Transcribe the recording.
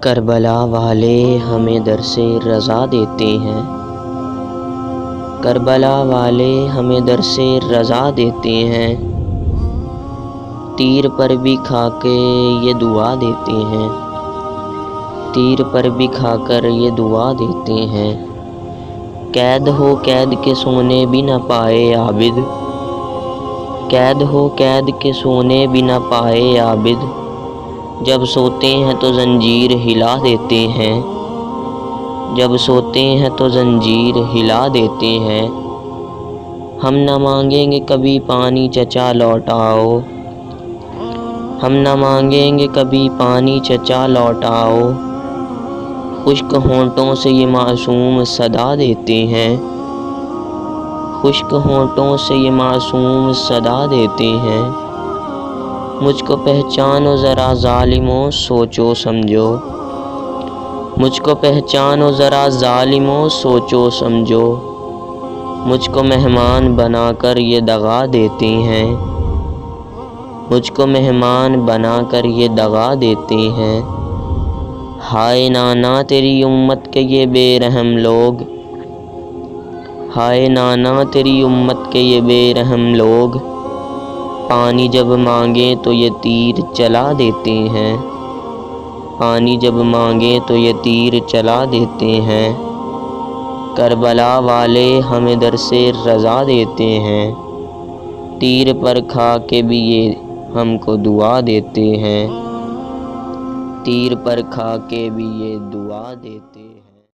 کربلا والے ہمیں درس رضا دیتے ہیں، کربلا والے ہمیں درس رضا دیتے ہیں، تیر پر بھی کھا کے یہ دعا دیتے ہیں، تیر پر بھی کھا کر یہ دعا دیتے ہیں۔ قید ہو قید کے سونے بھی نہ پائے عابد، قید ہو قید کے سونے بھی نہ پائے عابد، جب سوتے ہیں تو زنجیر ہلا دیتے ہیں، جب سوتے ہیں تو زنجیر ہلا دیتے ہیں۔ ہم نہ مانگیں گے کبھی پانی چچا لوٹاؤ، ہم نہ مانگیں گے کبھی پانی چچا لوٹاؤ، خشک ہونٹوں سے یہ معصوم صدا دیتے ہیں، خشک ہونٹوں سے یہ معصوم صدا دیتے ہیں۔ مجھ کو پہچانو ذرا ظالموں سوچو سمجھو، مجھ کو پہچانو ذرا ظالموں سوچو سمجھو، مجھ کو مہمان بنا کر یہ دغا دیتے ہیں، مجھ کو مہمان بنا کر یہ دغا دیتے ہیں۔ ہائے نانا تیری امت کے یہ بے رحم لوگ، ہائے نانا تیری امت کے یہ بے رحم لوگ، پانی جب مانگیں تو یہ تیر چلا دیتے ہیں، پانی جب مانگیں تو یہ تیر چلا دیتے ہیں۔ کربلا والے ہمیں درس رضا دیتے ہیں، تیر پر کھا کے بھی یہ ہم کو دعا دیتے ہیں، تیر پر کھا کے بھی یہ دعا دیتے ہیں۔